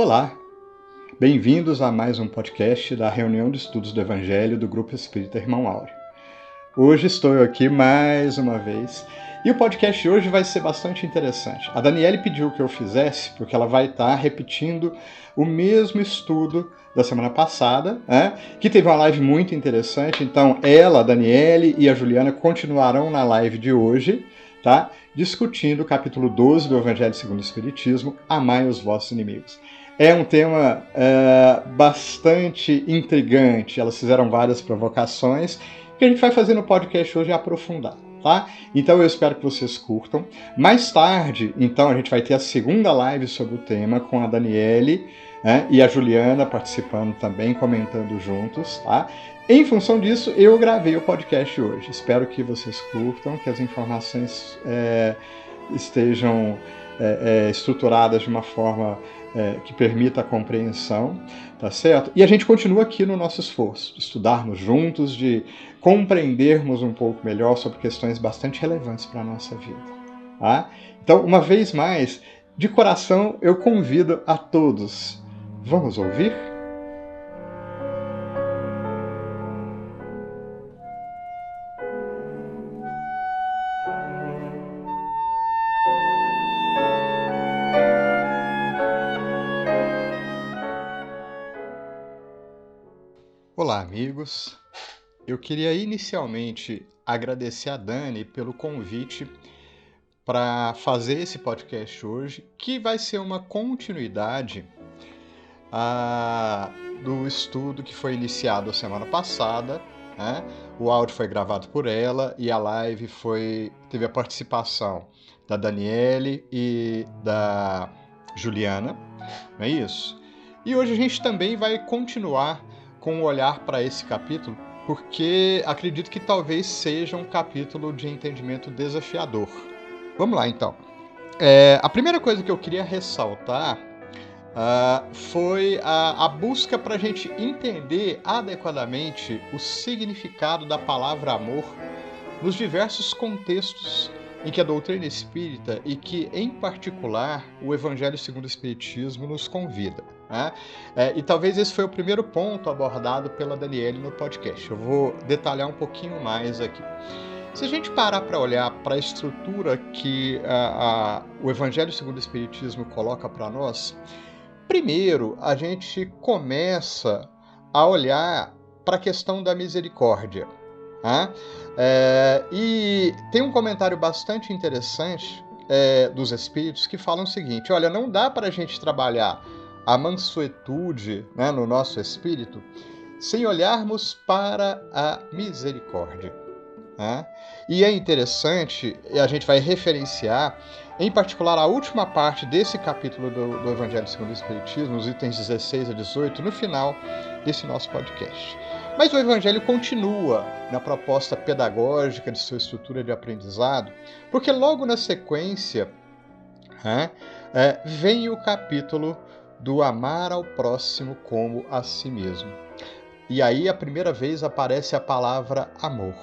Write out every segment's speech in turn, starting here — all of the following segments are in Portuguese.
Olá, bem-vindos a mais um podcast da reunião de estudos do Evangelho do Grupo Espírita Irmão Áureo. Hoje estou eu aqui mais uma vez e o podcast de hoje vai ser bastante interessante. A Daniele pediu que eu fizesse porque ela vai estar repetindo o mesmo estudo da semana passada, que teve uma live muito interessante. Então ela, a Daniele e a Juliana continuarão na live de hoje, tá? Discutindo o capítulo 12 do Evangelho segundo o Espiritismo, Amai os vossos inimigos. É um tema bastante intrigante, elas fizeram várias provocações, que a gente vai fazer no podcast hoje é aprofundar, tá? Então eu espero que vocês curtam. Mais tarde, então, a gente vai ter a segunda live sobre o tema, com a Daniele e a Juliana participando também, comentando juntos, tá? Em função disso, eu gravei o podcast hoje. Espero que vocês curtam, que as informações estejam estruturadas de uma forma que permita a compreensão, tá certo? E a gente continua aqui no nosso esforço, de estudarmos juntos, de compreendermos um pouco melhor sobre questões bastante relevantes para a nossa vida, tá? Então, uma vez mais, de coração, eu convido a todos. Vamos ouvir? Olá, amigos. Eu queria inicialmente agradecer a Dani pelo convite para fazer esse podcast hoje, que vai ser uma continuidade do estudo que foi iniciado a semana passada. O áudio foi gravado por ela e a live teve a participação da Daniele e da Juliana, não é isso? E hoje a gente também vai continuar com um olhar para esse capítulo, porque acredito que talvez seja um capítulo de entendimento desafiador. Vamos lá, então. A primeira coisa que eu queria ressaltar foi a busca para a gente entender adequadamente o significado da palavra amor nos diversos contextos em que a doutrina espírita e que, em particular, o Evangelho segundo o Espiritismo nos convida. E talvez esse foi o primeiro ponto abordado pela Daniele no podcast. Eu vou detalhar um pouquinho mais aqui. Se a gente parar para olhar para a estrutura que o Evangelho segundo o Espiritismo coloca para nós, primeiro a gente começa a olhar para a questão da misericórdia. E tem um comentário bastante interessante dos Espíritos que falam o seguinte: olha, não dá para a gente trabalhar a mansuetude no nosso espírito sem olharmos para a misericórdia. E é interessante, a gente vai referenciar, em particular, a última parte desse capítulo do Evangelho segundo o Espiritismo, os itens 16 a 18, no final desse nosso podcast. Mas o Evangelho continua na proposta pedagógica de sua estrutura de aprendizado, porque logo na sequência vem o capítulo do amar ao próximo como a si mesmo. E aí, a primeira vez, aparece a palavra amor.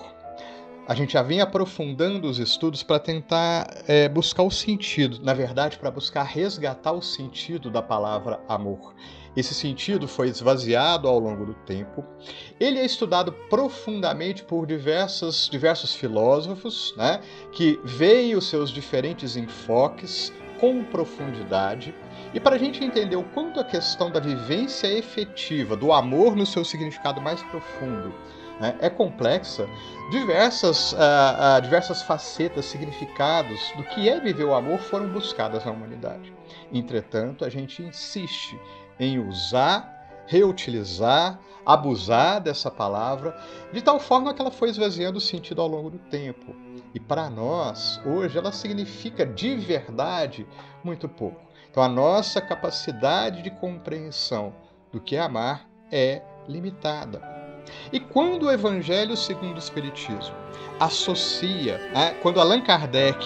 A gente já vem aprofundando os estudos para tentar buscar o sentido, na verdade, para buscar resgatar o sentido da palavra amor. Esse sentido foi esvaziado ao longo do tempo. Ele é estudado profundamente por diversos filósofos, que veem os seus diferentes enfoques com profundidade. E para a gente entender o quanto a questão da vivência efetiva, do amor no seu significado mais profundo, é complexa, diversas facetas, significados do que é viver o amor foram buscadas na humanidade. Entretanto, a gente insiste em usar, reutilizar, abusar dessa palavra, de tal forma que ela foi esvaziando o sentido ao longo do tempo. E para nós, hoje, ela significa de verdade muito pouco. Então, a nossa capacidade de compreensão do que é amar é limitada. E quando o Evangelho segundo o Espiritismo associa, quando Allan Kardec,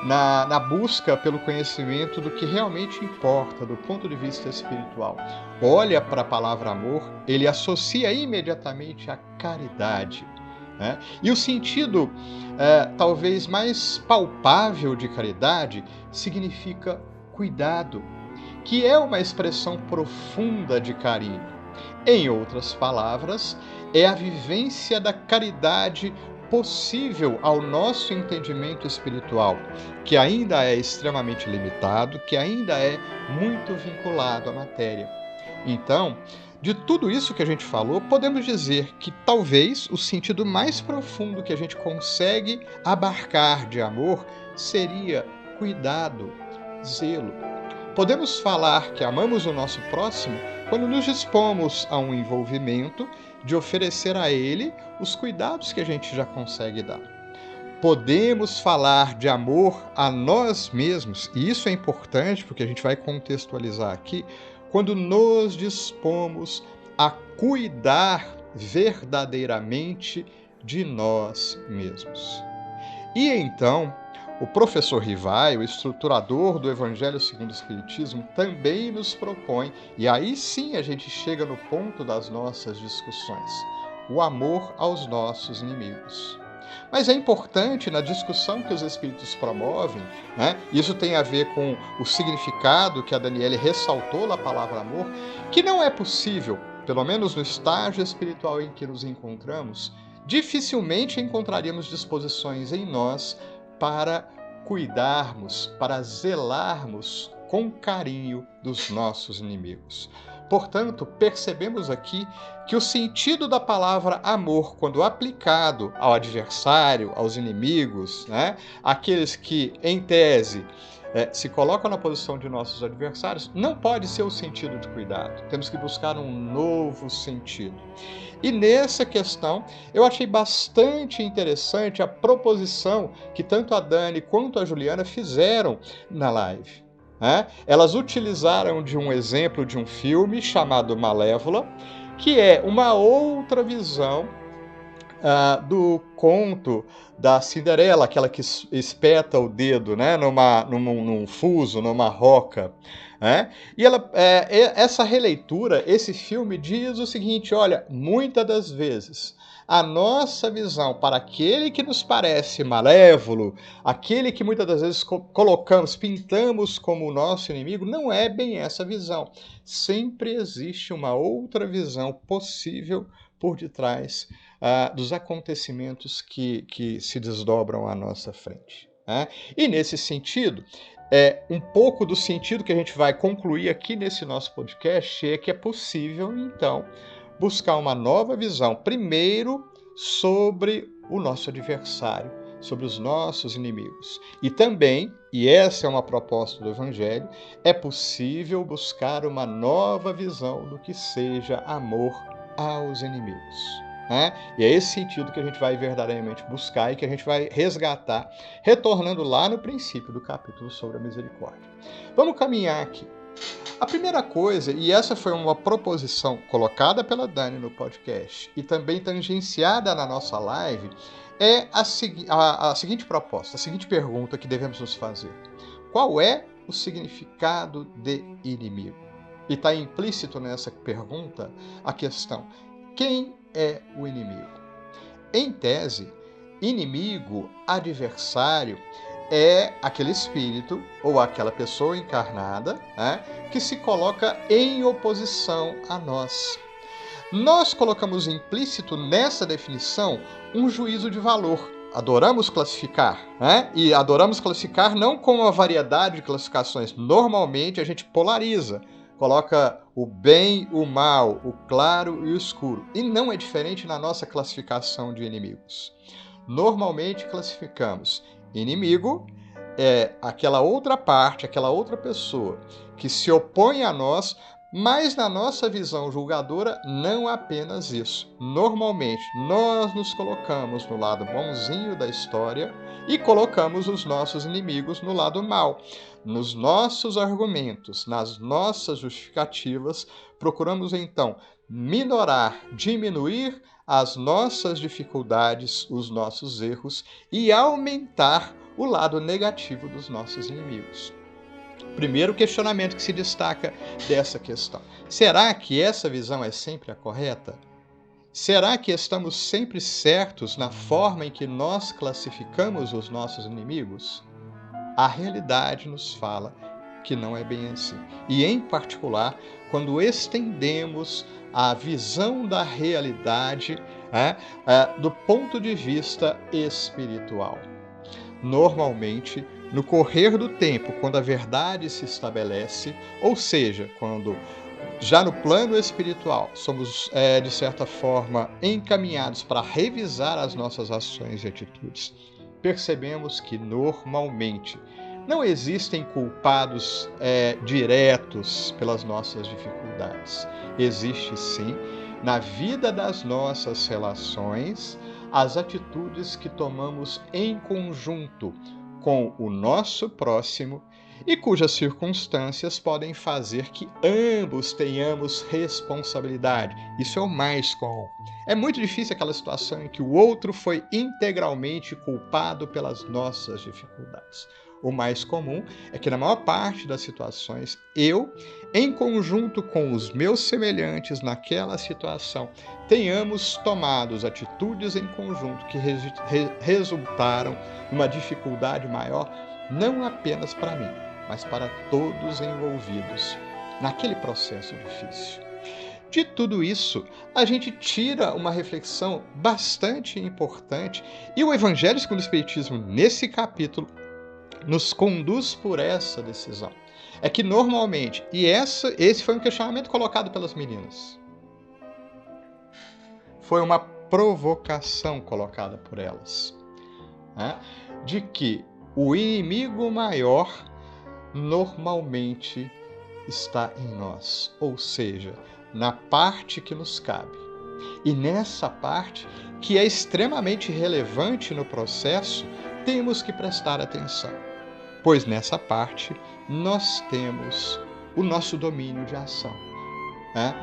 na busca pelo conhecimento do que realmente importa do ponto de vista espiritual, olha para a palavra amor, ele associa imediatamente a caridade. E o sentido talvez mais palpável de caridade significa cuidado, que é uma expressão profunda de carinho. Em outras palavras, é a vivência da caridade possível ao nosso entendimento espiritual, que ainda é extremamente limitado, que ainda é muito vinculado à matéria. Então, de tudo isso que a gente falou, podemos dizer que talvez o sentido mais profundo que a gente consegue abarcar de amor seria cuidado, zelo. Podemos falar que amamos o nosso próximo quando nos dispomos a um envolvimento de oferecer a ele os cuidados que a gente já consegue dar. Podemos falar de amor a nós mesmos, e isso é importante porque a gente vai contextualizar aqui, quando nos dispomos a cuidar verdadeiramente de nós mesmos. E então, o professor Rivai, o estruturador do Evangelho segundo o Espiritismo, também nos propõe, e aí sim a gente chega no ponto das nossas discussões, o amor aos nossos inimigos. Mas é importante na discussão que os espíritos promovem, isso tem a ver com o significado que a Daniele ressaltou na palavra amor, que não é possível, pelo menos no estágio espiritual em que nos encontramos, dificilmente encontraríamos disposições em nós para cuidarmos, para zelarmos com carinho dos nossos inimigos. Portanto, percebemos aqui que o sentido da palavra amor, quando aplicado ao adversário, aos inimigos, aqueles que, em tese, se colocam na posição de nossos adversários, não pode ser o sentido de cuidado. Temos que buscar um novo sentido. E nessa questão, eu achei bastante interessante a proposição que tanto a Dani quanto a Juliana fizeram na live. Elas utilizaram de um exemplo de um filme chamado Malévola, que é uma outra visão do conto da Cinderela, aquela que espeta o dedo num fuso, numa roca. E essa releitura, esse filme diz o seguinte: olha, muitas das vezes a nossa visão para aquele que nos parece malévolo, aquele que muitas das vezes pintamos como o nosso inimigo, não é bem essa visão. Sempre existe uma outra visão possível por detrás dos acontecimentos que se desdobram à nossa frente. E nesse sentido, um pouco do sentido que a gente vai concluir aqui nesse nosso podcast é que é possível, então, buscar uma nova visão, primeiro sobre o nosso adversário, sobre os nossos inimigos. E também, e essa é uma proposta do Evangelho, é possível buscar uma nova visão do que seja amor aos inimigos. E é esse sentido que a gente vai verdadeiramente buscar e que a gente vai resgatar, retornando lá no princípio do capítulo sobre a misericórdia. Vamos caminhar aqui. A primeira coisa, e essa foi uma proposição colocada pela Dani no podcast e também tangenciada na nossa live, é a seguinte proposta, a seguinte pergunta que devemos nos fazer. Qual é o significado de inimigo? E está implícito nessa pergunta a questão: quem é o inimigo? Em tese, inimigo, adversário, é aquele espírito ou aquela pessoa encarnada que se coloca em oposição a nós. Nós colocamos implícito nessa definição um juízo de valor. Adoramos classificar, e adoramos classificar não com uma variedade de classificações. Normalmente a gente polariza, coloca o bem, o mal, o claro e o escuro. E não é diferente na nossa classificação de inimigos. Normalmente classificamos inimigo é aquela outra parte, aquela outra pessoa que se opõe a nós, mas na nossa visão julgadora, não apenas isso. Normalmente, nós nos colocamos no lado bonzinho da história e colocamos os nossos inimigos no lado mau. Nos nossos argumentos, nas nossas justificativas, procuramos então minorar, diminuir as nossas dificuldades, os nossos erros e aumentar o lado negativo dos nossos inimigos. Primeiro questionamento que se destaca dessa questão: será que essa visão é sempre a correta? Será que estamos sempre certos na forma em que nós classificamos os nossos inimigos? A realidade nos fala que não é bem assim. E, em particular, quando estendemos a visão da realidade do ponto de vista espiritual. Normalmente, no correr do tempo, quando a verdade se estabelece, ou seja, quando já no plano espiritual somos, de certa forma, encaminhados para revisar as nossas ações e atitudes, percebemos que normalmente não existem culpados diretos pelas nossas dificuldades. Existe sim, na vida das nossas relações, as atitudes que tomamos em conjunto com o nosso próximo e cujas circunstâncias podem fazer que ambos tenhamos responsabilidade. Isso é o mais comum. É muito difícil aquela situação em que o outro foi integralmente culpado pelas nossas dificuldades. O mais comum é que, na maior parte das situações, eu, em conjunto com os meus semelhantes naquela situação, tenhamos tomado atitudes em conjunto que resultaram numa dificuldade maior, não apenas para mim, mas para todos envolvidos naquele processo difícil. De tudo isso, a gente tira uma reflexão bastante importante e o Evangelho segundo o Espiritismo, nesse capítulo, nos conduz por essa decisão. É que normalmente, esse foi um questionamento colocado pelas meninas. Foi uma provocação colocada por elas, de que o inimigo maior normalmente está em nós, ou seja, na parte que nos cabe. E nessa parte, que é extremamente relevante no processo, temos que prestar atenção, pois nessa parte nós temos o nosso domínio de ação.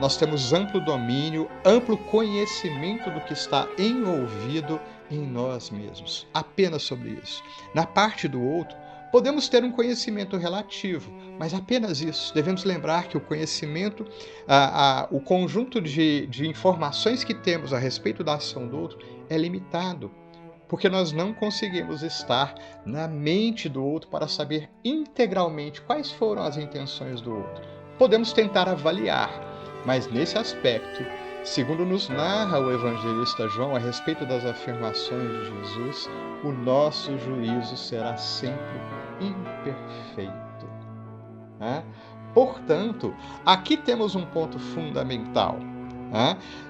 Nós temos amplo domínio, amplo conhecimento do que está envolvido em nós mesmos, apenas sobre isso. Na parte do outro, podemos ter um conhecimento relativo, mas apenas isso. Devemos lembrar que o conhecimento, o conjunto de informações que temos a respeito da ação do outro é limitado, porque nós não conseguimos estar na mente do outro para saber integralmente quais foram as intenções do outro. Podemos tentar avaliar, mas nesse aspecto, segundo nos narra o evangelista João a respeito das afirmações de Jesus, o nosso juízo será sempre imperfeito. Portanto, aqui temos um ponto fundamental.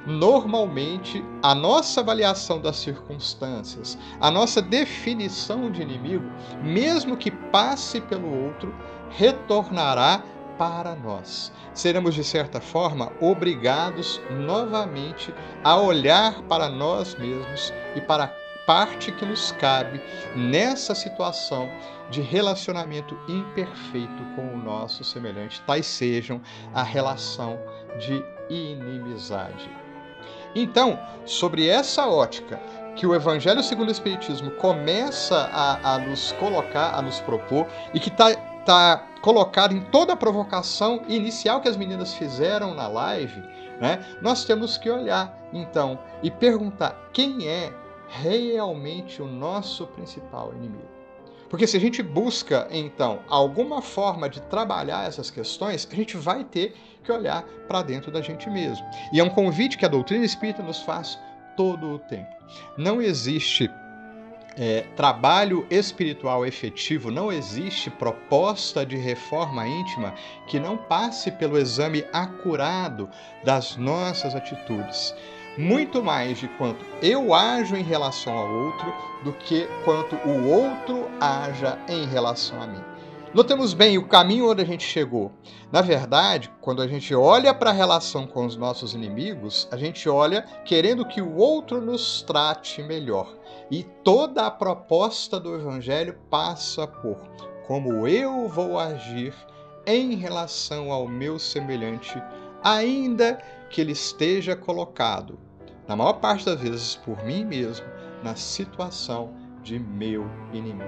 Normalmente, a nossa avaliação das circunstâncias, a nossa definição de inimigo, mesmo que passe pelo outro, retornará para nós. Seremos, de certa forma, obrigados novamente a olhar para nós mesmos e para a parte que nos cabe nessa situação de relacionamento imperfeito com o nosso semelhante, tais sejam a relação de inimizade. Então, sobre essa ótica que o Evangelho segundo o Espiritismo começa a nos colocar, a nos propor, e que está colocado em toda a provocação inicial que as meninas fizeram na live, nós temos que olhar, então, e perguntar quem é realmente o nosso principal inimigo. Porque se a gente busca, então, alguma forma de trabalhar essas questões, a gente vai ter que olhar para dentro da gente mesmo. E é um convite que a doutrina espírita nos faz todo o tempo. Não existe trabalho espiritual efetivo, não existe proposta de reforma íntima que não passe pelo exame acurado das nossas atitudes. Muito mais de quanto eu ajo em relação ao outro do que quanto o outro haja em relação a mim. Notemos bem o caminho onde a gente chegou. Na verdade, quando a gente olha para a relação com os nossos inimigos, a gente olha querendo que o outro nos trate melhor. E toda a proposta do Evangelho passa por como eu vou agir em relação ao meu semelhante, ainda que ele esteja colocado, na maior parte das vezes por mim mesmo, na situação de meu inimigo.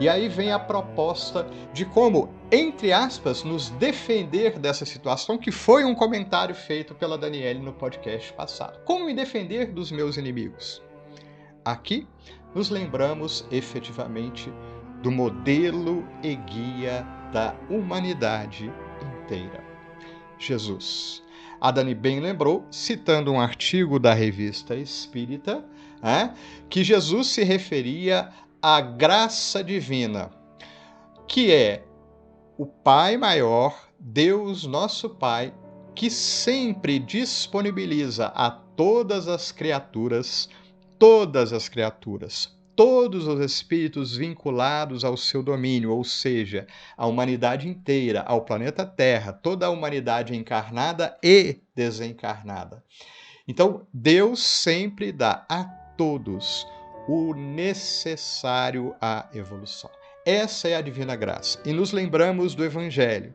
E aí vem a proposta de como, entre aspas, nos defender dessa situação, que foi um comentário feito pela Daniele no podcast passado. Como me defender dos meus inimigos? Aqui nos lembramos efetivamente do modelo e guia da humanidade inteira. Jesus. A Dani bem lembrou, citando um artigo da Revista Espírita, que Jesus se referia à graça divina, que é o Pai maior, Deus nosso Pai, que sempre disponibiliza a todas as criaturas, todos os espíritos vinculados ao seu domínio, ou seja, a humanidade inteira, ao planeta Terra, toda a humanidade encarnada e desencarnada. Então, Deus sempre dá a todos o necessário à evolução. Essa é a divina graça. E nos lembramos do Evangelho,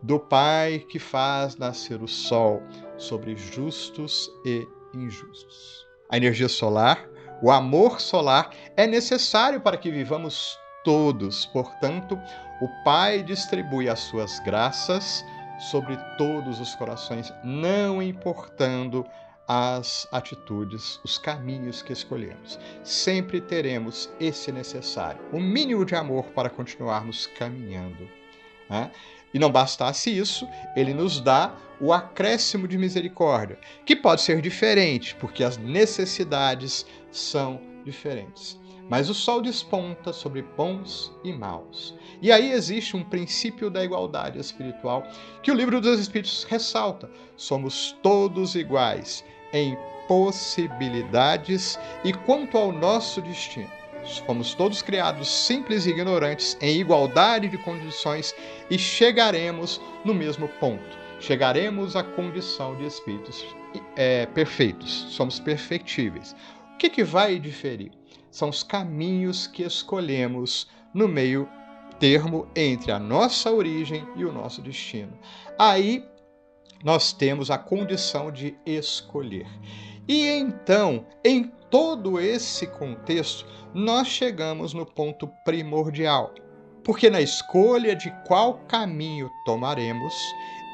do Pai que faz nascer o sol sobre justos e injustos. A energia solar, o amor solar é necessário para que vivamos todos. Portanto, o Pai distribui as suas graças sobre todos os corações, não importando as atitudes, os caminhos que escolhemos. Sempre teremos esse necessário, o mínimo de amor para continuarmos caminhando. E não bastasse isso, ele nos dá o acréscimo de misericórdia, que pode ser diferente, porque as necessidades são diferentes. Mas o sol desponta sobre bons e maus. E aí existe um princípio da igualdade espiritual que o Livro dos Espíritos ressalta. Somos todos iguais em possibilidades e quanto ao nosso destino. Fomos todos criados simples e ignorantes em igualdade de condições e chegaremos no mesmo ponto. Chegaremos à condição de espíritos perfeitos. Somos perfectíveis. O que vai diferir? São os caminhos que escolhemos no meio termo entre a nossa origem e o nosso destino. Aí nós temos a condição de escolher. E então, em todo esse contexto, nós chegamos no ponto primordial. Porque na escolha de qual caminho tomaremos,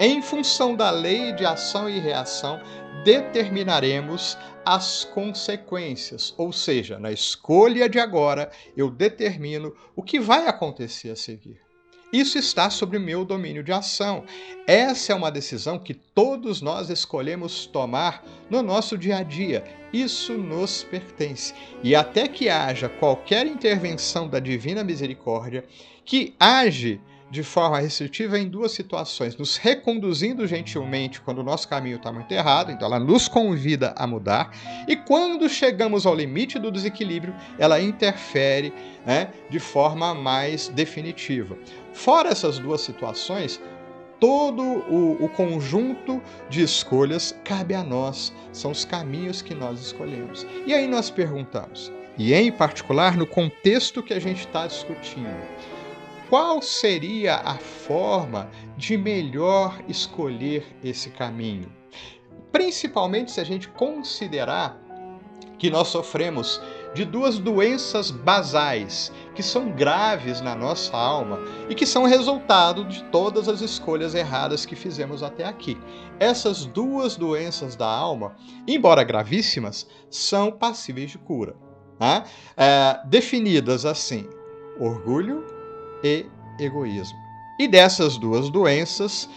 em função da lei de ação e reação, determinaremos as consequências. Ou seja, na escolha de agora, eu determino o que vai acontecer a seguir. Isso está sob o meu domínio de ação. Essa é uma decisão que todos nós escolhemos tomar no nosso dia a dia. Isso nos pertence. E até que haja qualquer intervenção da Divina Misericórdia que age de forma restritiva em duas situações, nos reconduzindo gentilmente quando o nosso caminho está muito errado, então ela nos convida a mudar, e quando chegamos ao limite do desequilíbrio, ela interfere de forma mais definitiva. Fora essas duas situações, todo o conjunto de escolhas cabe a nós, são os caminhos que nós escolhemos. E aí nós perguntamos, e em particular no contexto que a gente está discutindo, qual seria a forma de melhor escolher esse caminho? Principalmente se a gente considerar que nós sofremos de duas doenças basais, que são graves na nossa alma e que são resultado de todas as escolhas erradas que fizemos até aqui. Essas duas doenças da alma, embora gravíssimas, são passíveis de cura. Definidas assim, orgulho e egoísmo. E dessas duas doenças,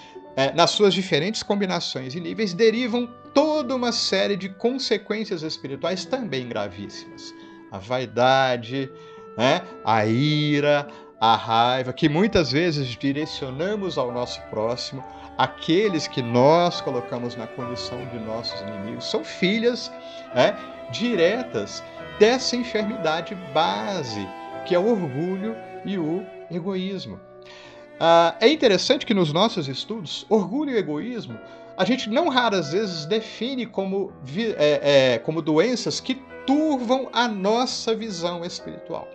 nas suas diferentes combinações e níveis, derivam toda uma série de consequências espirituais também gravíssimas. A vaidade, a ira, a raiva, que muitas vezes direcionamos ao nosso próximo, aqueles que nós colocamos na condição de nossos inimigos, são filhas diretas dessa enfermidade base, que é o orgulho e o egoísmo. É interessante que nos nossos estudos, orgulho e egoísmo, a gente não raras vezes define como doenças que turvam a nossa visão espiritual.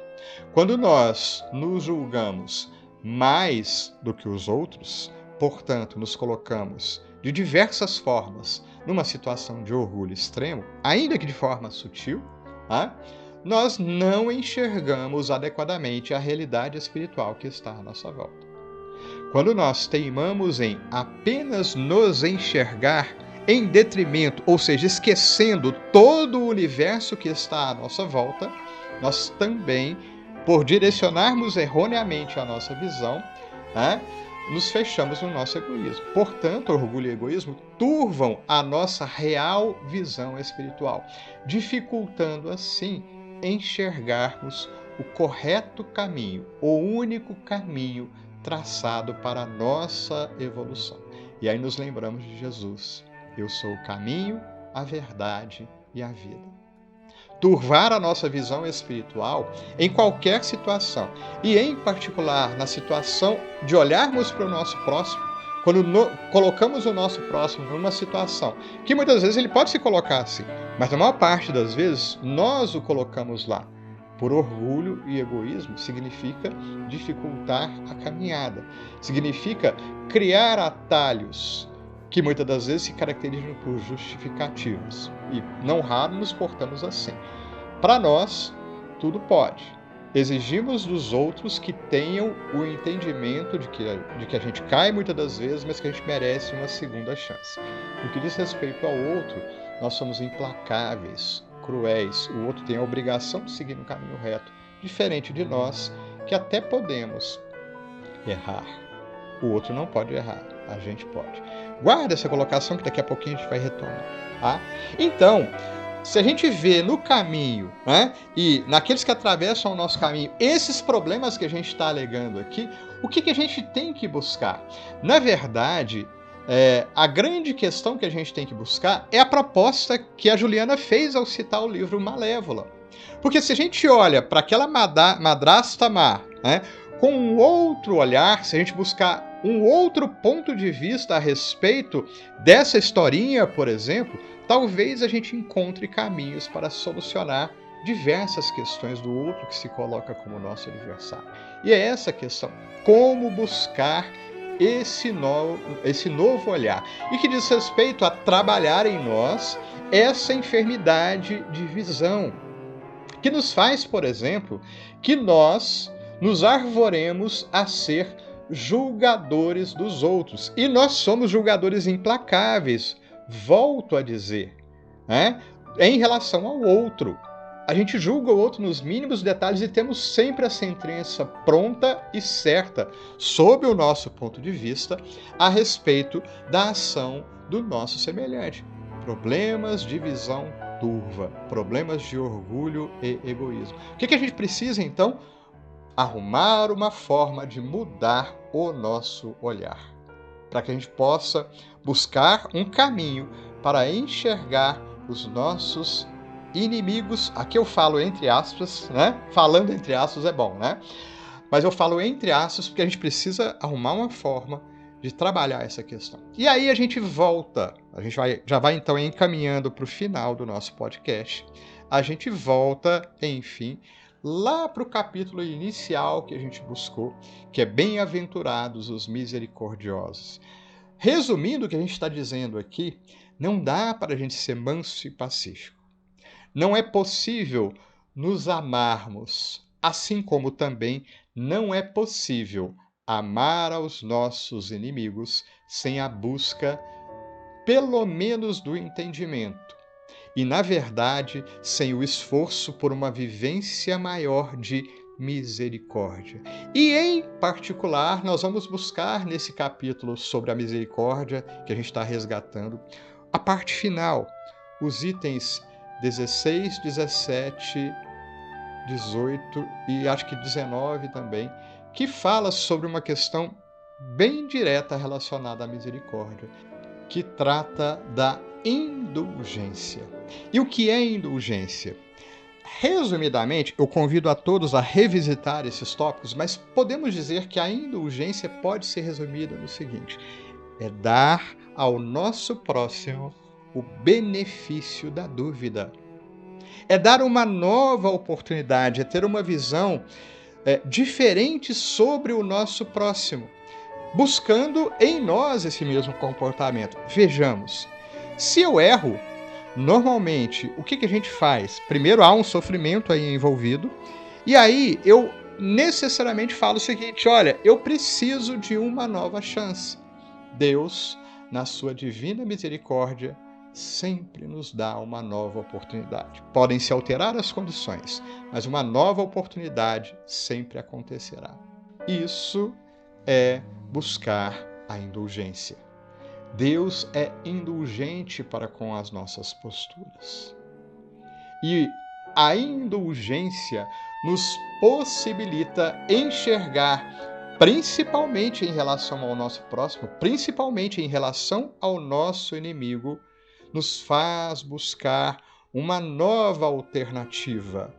Quando nós nos julgamos mais do que os outros, portanto, nos colocamos de diversas formas numa situação de orgulho extremo, ainda que de forma sutil, nós não enxergamos adequadamente a realidade espiritual que está à nossa volta. Quando nós teimamos em apenas nos enxergar em detrimento, ou seja, esquecendo todo o universo que está à nossa volta, nós também, por direcionarmos erroneamente a nossa visão, né, nos fechamos no nosso egoísmo. Portanto, orgulho e egoísmo turvam a nossa real visão espiritual, dificultando assim enxergarmos o correto caminho, o único caminho traçado para a nossa evolução. E aí nos lembramos de Jesus. Eu sou o caminho, a verdade e a vida. Turvar a nossa visão espiritual em qualquer situação, e em particular na situação de olharmos para o nosso próximo, quando colocamos o nosso próximo numa situação que muitas vezes ele pode se colocar assim, mas na maior parte das vezes nós o colocamos lá. Por orgulho e egoísmo significa dificultar a caminhada, significa criar atalhos que muitas das vezes se caracterizam por justificativos. E não raro nos portamos assim. Para nós, tudo pode. Exigimos dos outros que tenham o entendimento de que a gente cai muitas das vezes, mas que a gente merece uma segunda chance. No que diz respeito ao outro, nós somos implacáveis, cruéis. O outro tem a obrigação de seguir no caminho reto, diferente de nós, que até podemos errar. O outro não pode errar, a gente pode. Guarda essa colocação que daqui a pouquinho a gente vai retomar. Tá? Então, se a gente vê no caminho, né, e naqueles que atravessam o nosso caminho, esses problemas que a gente está alegando aqui, o que a gente tem que buscar? Na verdade, a grande questão que a gente tem que buscar é a proposta que a Juliana fez ao citar o livro Malévola. Porque se a gente olha para aquela madrasta má, né, com um outro olhar, se a gente buscar um outro ponto de vista a respeito dessa historinha, por exemplo, talvez a gente encontre caminhos para solucionar diversas questões do outro que se coloca como nosso adversário. E é essa a questão, como buscar esse novo olhar, e que diz respeito a trabalhar em nós essa enfermidade de visão, que nos faz, por exemplo, que nós nos arvoremos a ser julgadores dos outros. E nós somos julgadores implacáveis, volto a dizer, né? Em relação ao outro. A gente julga o outro nos mínimos detalhes e temos sempre a sentença pronta e certa, sob o nosso ponto de vista, a respeito da ação do nosso semelhante. Problemas de visão turva, problemas de orgulho e egoísmo. O que a gente precisa, então? Arrumar uma forma de mudar o nosso olhar, para que a gente possa buscar um caminho para enxergar os nossos inimigos. Aqui eu falo entre aspas, né? Falando entre aspas é bom, né? Mas eu falo entre aspas porque a gente precisa arrumar uma forma de trabalhar essa questão. E aí a gente volta, já vai então encaminhando para o final do nosso podcast. A gente volta, enfim, lá para o capítulo inicial que a gente buscou, que é bem-aventurados os misericordiosos. Resumindo o que a gente está dizendo aqui, não dá para a gente ser manso e pacífico. Não é possível nos amarmos, assim como também não é possível amar aos nossos inimigos sem a busca, pelo menos, do entendimento. E, na verdade, sem o esforço por uma vivência maior de misericórdia. E, em particular, nós vamos buscar nesse capítulo sobre a misericórdia, que a gente está resgatando, a parte final, os itens 16, 17, 18 e acho que 19 também, que fala sobre uma questão bem direta relacionada à misericórdia, que trata da indulgência. E o que é indulgência? Resumidamente, eu convido a todos a revisitar esses tópicos, mas podemos dizer que a indulgência pode ser resumida no seguinte: é dar ao nosso próximo o benefício da dúvida. É dar uma nova oportunidade, é ter uma visão diferente sobre o nosso próximo, buscando em nós esse mesmo comportamento. Vejamos, se eu erro, normalmente, o que a gente faz? Primeiro, há um sofrimento aí envolvido, e aí eu necessariamente falo o seguinte: olha, eu preciso de uma nova chance. Deus, na sua divina misericórdia, sempre nos dá uma nova oportunidade. Podem se alterar as condições, mas uma nova oportunidade sempre acontecerá. Isso é buscar a indulgência. Deus é indulgente para com as nossas posturas. E a indulgência nos possibilita enxergar, principalmente em relação ao nosso próximo, principalmente em relação ao nosso inimigo, nos faz buscar uma nova alternativa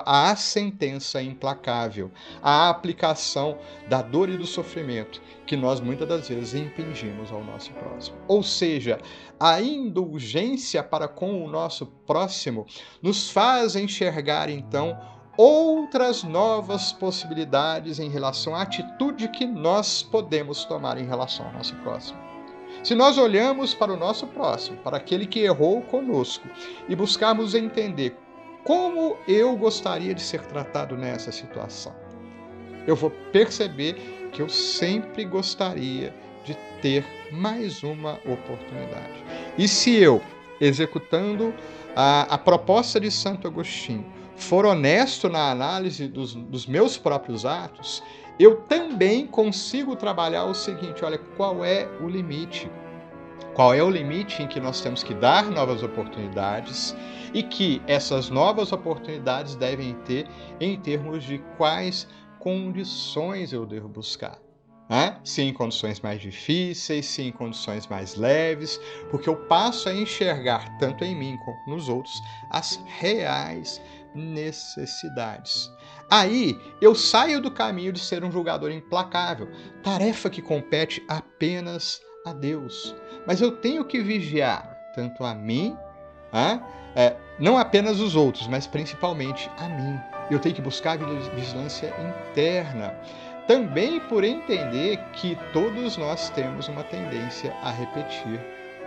à sentença implacável, à aplicação da dor e do sofrimento que nós muitas das vezes impingimos ao nosso próximo. Ou seja, a indulgência para com o nosso próximo nos faz enxergar, então, outras novas possibilidades em relação à atitude que nós podemos tomar em relação ao nosso próximo. Se nós olhamos para o nosso próximo, para aquele que errou conosco, e buscarmos entender como eu gostaria de ser tratado nessa situação, eu vou perceber que eu sempre gostaria de ter mais uma oportunidade. E se eu, executando a proposta de Santo Agostinho, for honesto na análise dos meus próprios atos, eu também consigo trabalhar o seguinte: olha, qual é o limite? Qual é o limite em que nós temos que dar novas oportunidades e que essas novas oportunidades devem ter em termos de quais condições eu devo buscar? Se em condições mais difíceis, se em condições mais leves, porque eu passo a enxergar, tanto em mim como nos outros, as reais necessidades. Aí eu saio do caminho de ser um julgador implacável, tarefa que compete apenas a Deus. Mas eu tenho que vigiar tanto a mim, não apenas os outros, mas principalmente a mim. Eu tenho que buscar vigilância interna. Também por entender que todos nós temos uma tendência a repetir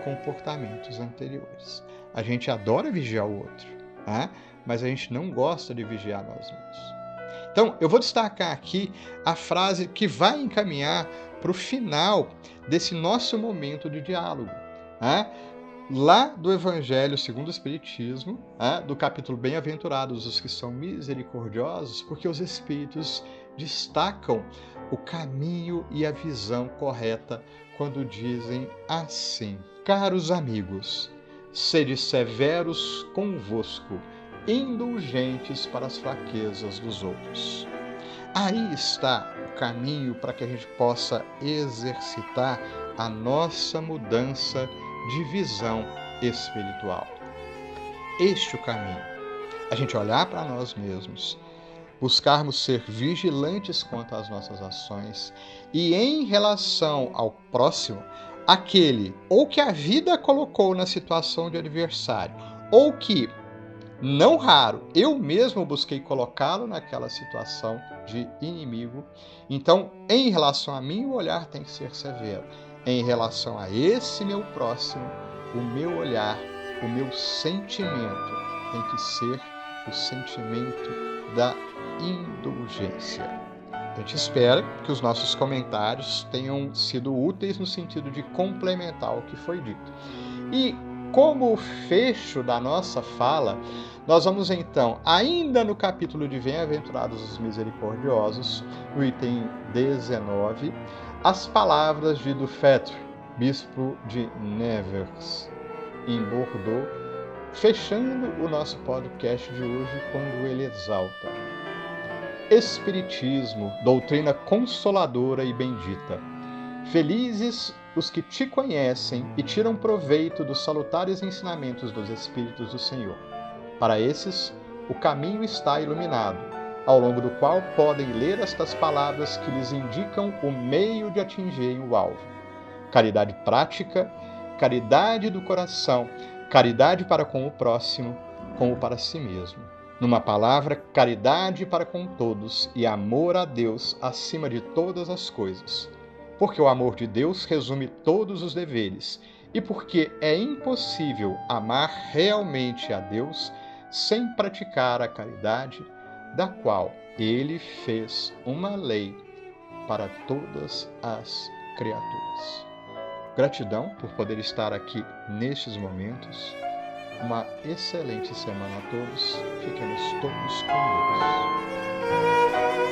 comportamentos anteriores. A gente adora vigiar o outro, mas a gente não gosta de vigiar nós mesmos. Então, eu vou destacar aqui a frase que vai encaminhar para o final desse nosso momento de diálogo. Lá do Evangelho segundo o Espiritismo, do capítulo Bem-aventurados os que são misericordiosos, porque os Espíritos destacam o caminho e a visão correta quando dizem assim: caros amigos, sede severos convosco, indulgentes para as fraquezas dos outros. Aí está o caminho para que a gente possa exercitar a nossa mudança de visão espiritual. Este é o caminho. A gente olhar para nós mesmos, buscarmos ser vigilantes quanto às nossas ações e em relação ao próximo, aquele ou que a vida colocou na situação de adversário, ou que, não raro, eu mesmo busquei colocá-lo naquela situação de inimigo. Então, em relação a mim, o olhar tem que ser severo. Em relação a esse meu próximo, o meu olhar, o meu sentimento tem que ser o sentimento da indulgência. A gente espera que os nossos comentários tenham sido úteis no sentido de complementar o que foi dito. E como fecho da nossa fala, nós vamos então, ainda no capítulo de Bem-aventurados os misericordiosos, no item 19, as palavras de Dufetre, bispo de Nevers, em Bordeaux, fechando o nosso podcast de hoje quando ele exalta: Espiritismo, doutrina consoladora e bendita. Felizes os que te conhecem e tiram proveito dos salutares ensinamentos dos Espíritos do Senhor. Para esses, o caminho está iluminado, ao longo do qual podem ler estas palavras que lhes indicam o meio de atingirem o alvo. Caridade prática, caridade do coração, caridade para com o próximo, como para si mesmo. Numa palavra, caridade para com todos e amor a Deus acima de todas as coisas. Porque o amor de Deus resume todos os deveres e porque é impossível amar realmente a Deus sem praticar a caridade, da qual Ele fez uma lei para todas as criaturas. Gratidão por poder estar aqui nestes momentos. Uma excelente semana a todos. Fiquemos todos com Deus.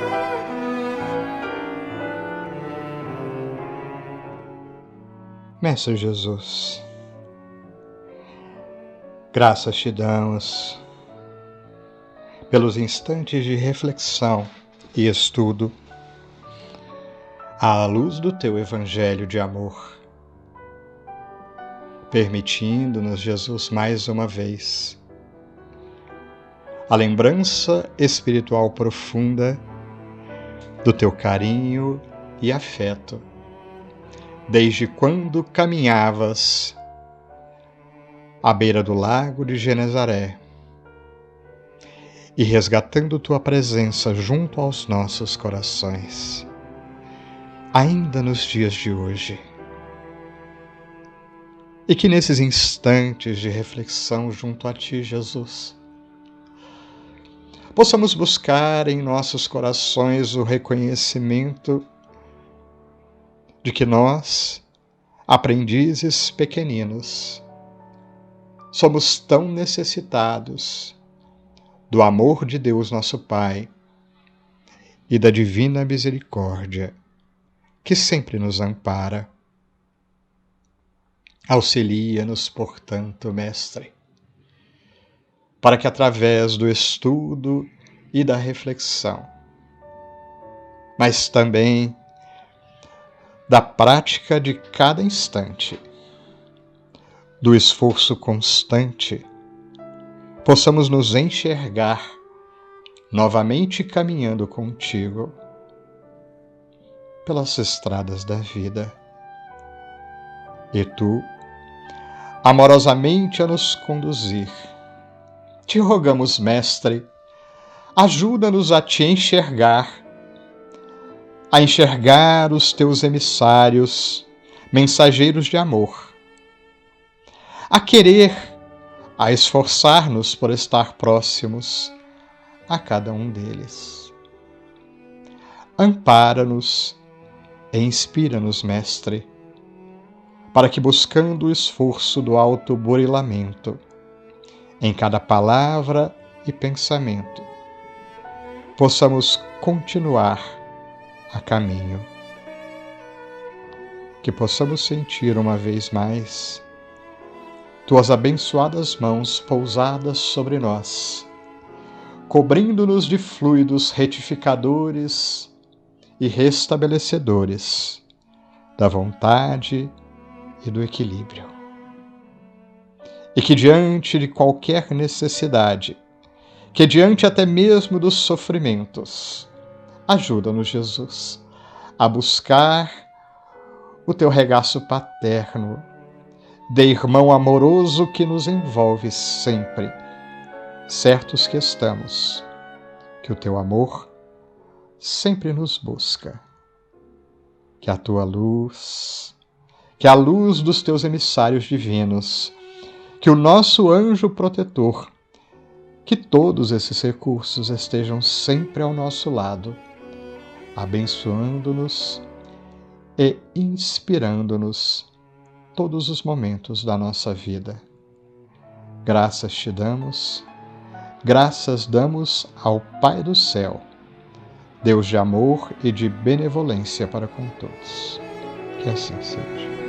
Mestre Jesus, graças te damos pelos instantes de reflexão e estudo à luz do teu Evangelho de amor, permitindo-nos, Jesus, mais uma vez, a lembrança espiritual profunda do teu carinho e afeto, desde quando caminhavas à beira do lago de Genezaré e resgatando tua presença junto aos nossos corações, ainda nos dias de hoje. E que nesses instantes de reflexão junto a ti, Jesus, possamos buscar em nossos corações o reconhecimento de que nós, aprendizes pequeninos, somos tão necessitados do amor de Deus nosso Pai e da divina misericórdia que sempre nos ampara. Auxilia-nos, portanto, Mestre, para que através do estudo e da reflexão, mas também da prática de cada instante, do esforço constante, possamos nos enxergar novamente caminhando contigo pelas estradas da vida. E tu, amorosamente a nos conduzir, te rogamos, Mestre, ajuda-nos a te enxergar, a enxergar os teus emissários, mensageiros de amor, a querer, a esforçar-nos por estar próximos a cada um deles. Ampara-nos e inspira-nos, Mestre, para que, buscando o esforço do autoburilamento em cada palavra e pensamento, possamos continuar a caminho. Que possamos sentir uma vez mais tuas abençoadas mãos pousadas sobre nós, cobrindo-nos de fluidos retificadores e restabelecedores da vontade e do equilíbrio. E que diante de qualquer necessidade, que diante até mesmo dos sofrimentos, ajuda-nos, Jesus, a buscar o teu regaço paterno, de irmão amoroso que nos envolve sempre, certos que estamos, que o teu amor sempre nos busca. Que a tua luz, que a luz dos teus emissários divinos, que o nosso anjo protetor, que todos esses recursos estejam sempre ao nosso lado, abençoando-nos e inspirando-nos todos os momentos da nossa vida. Graças te damos, graças damos ao Pai do céu, Deus de amor e de benevolência para com todos. Que assim seja.